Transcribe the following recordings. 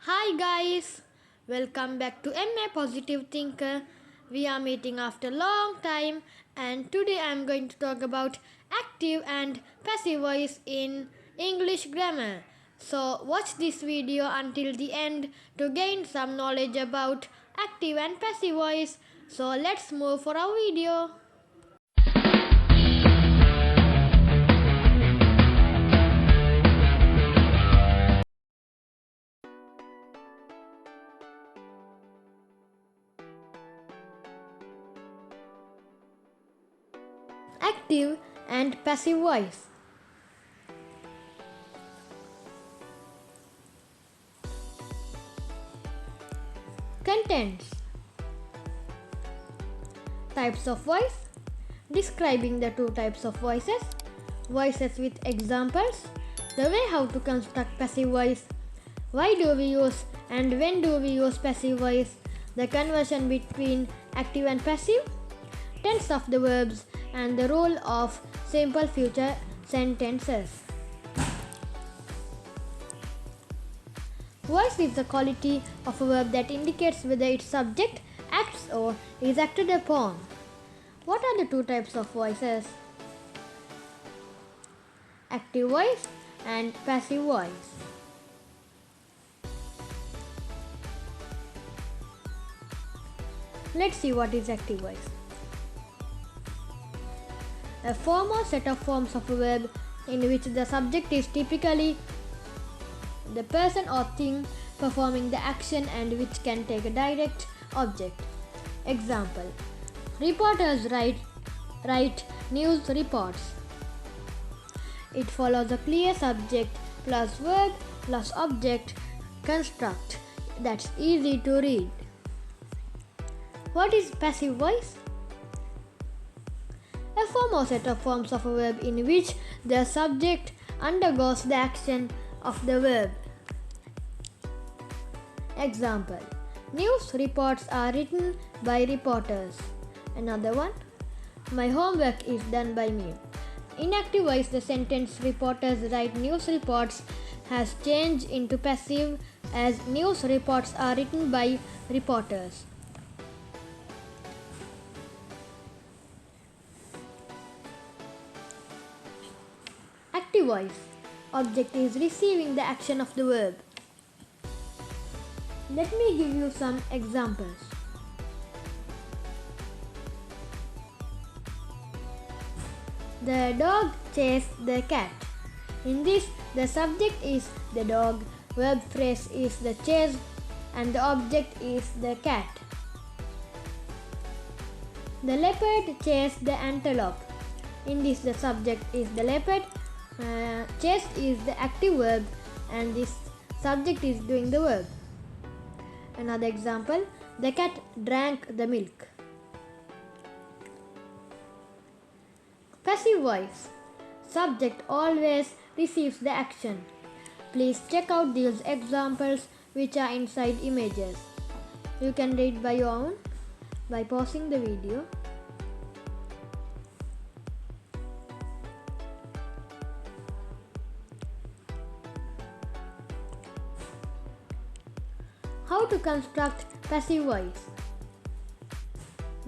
Hi guys, welcome back to MA Positive Thinker. We are meeting after a long time and today I am going to talk about active and passive voice in English grammar. So watch this video until the end to gain some knowledge about active and passive voice. So let's move for our video. Active and passive voice. Contents. Types of voice. Describing the two types of voices. Voices with examples. The way how to construct passive voice. Why do we use and when do we use passive voice? The conversion between active and passive. Tense of the verbs and the role of simple future sentences. Voice is the quality of a verb that indicates whether its subject acts or is acted upon. What are the two types of voices? Active voice and passive voice. Let's see what is active voice. A form or set of forms of a verb in which the subject is typically the person or thing performing the action and which can take a direct object. Example: reporters write news reports. It follows a clear subject plus verb plus object construct that's easy to read. What is passive voice? A form or set of forms of a verb in which the subject undergoes the action of the verb. Example: news reports are written by reporters. Another one: my homework is done by me. In active voice, the sentence reporters write news reports has changed into passive as news reports are written by reporters. Active voice. Object is receiving the action of the verb. Let me give you some examples. The dog chased the cat. In this, the subject is the dog, verb phrase is the chase, and the object is the cat. The leopard chased the antelope. In this, the subject is the leopard, chased is the active verb, and this subject is doing the verb. Another example: the cat drank the milk. Passive voice. Subject always receives the action. Please check out these examples which are inside images. You can read by your own by pausing the video. How to construct passive voice?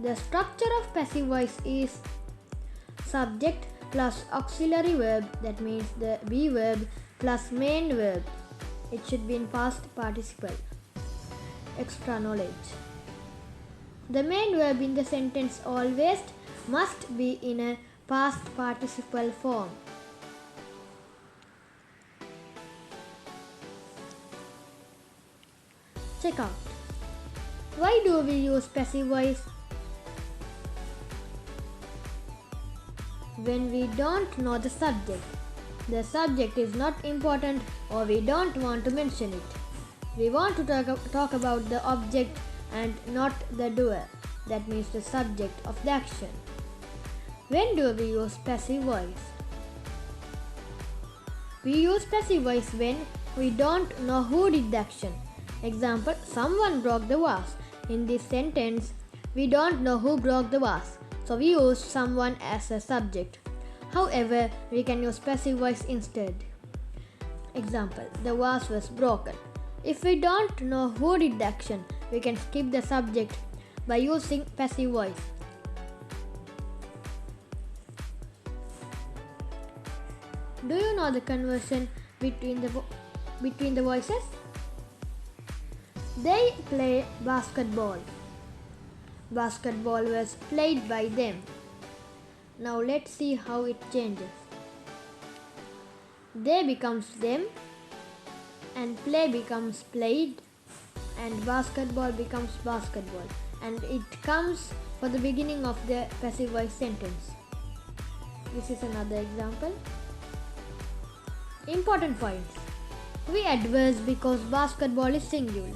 The structure of passive voice is subject plus auxiliary verb, that means the be verb plus main verb. It should be in past participle. Extra knowledge. The main verb in the sentence always must be in a past participle form. Check out. Why do we use passive voice? When we don't know the subject is not important or we don't want to mention it. We want to talk about the object and not the doer, that means the subject of the action. When do we use passive voice? We use passive voice when we don't know who did the action. Example: someone broke the vase. In this sentence, we don't know who broke the vase, so we use someone as a subject. However, we can use passive voice instead. Example: the vase was broken. If we don't know who did the action, we can skip the subject by using passive voice. Do you know the conversion between the voices? They play basketball. Basketball was played by them. Now let's see how it changes. They becomes them, and play becomes played, and basketball becomes basketball, and it comes for the beginning of the passive voice sentence. This is another example. Important points. We adverse because basketball is singular.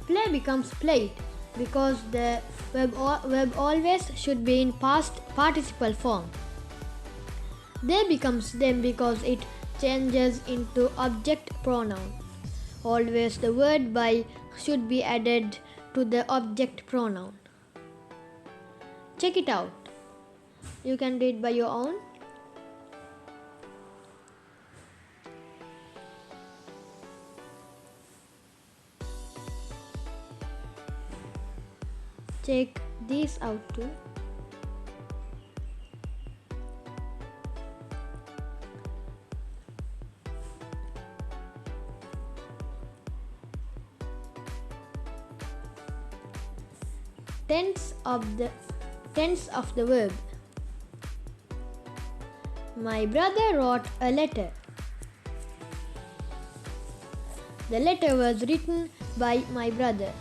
Play becomes played because the verb always should be in past participle form. They becomes them because it changes into object pronoun. Always the word by should be added to the object pronoun. Check it out. You can read by your own. Check these out too. Tense of the verb. My brother wrote a letter. The letter was written by my brother.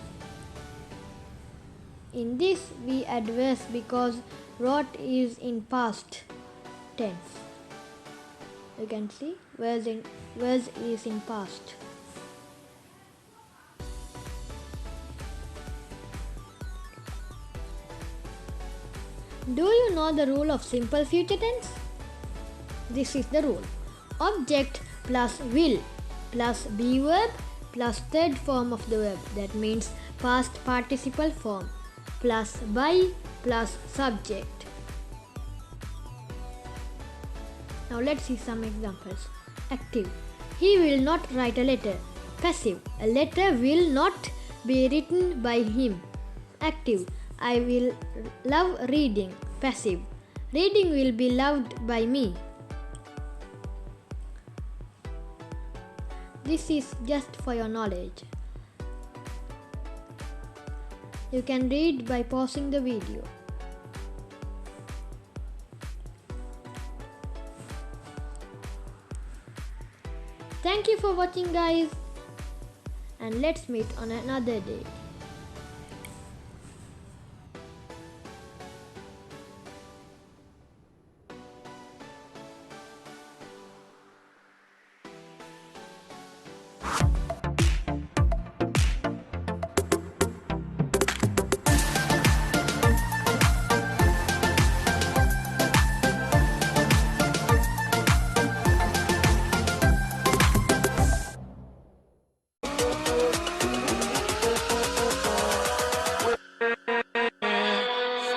In this we adverse because wrote is in past tense. You can see was is in past. Do you know the rule of simple future tense? This is the rule. Object plus will plus be verb plus third form of the verb, that means past participle form, plus by plus subject. Now let's see some examples. Active. He will not write a letter. Passive. A letter will not be written by him. Active. I will love reading. Passive. Reading will be loved by me. This is just for your knowledge. You can read by pausing the video. Thank you for watching, guys, and let's meet on another day.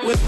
With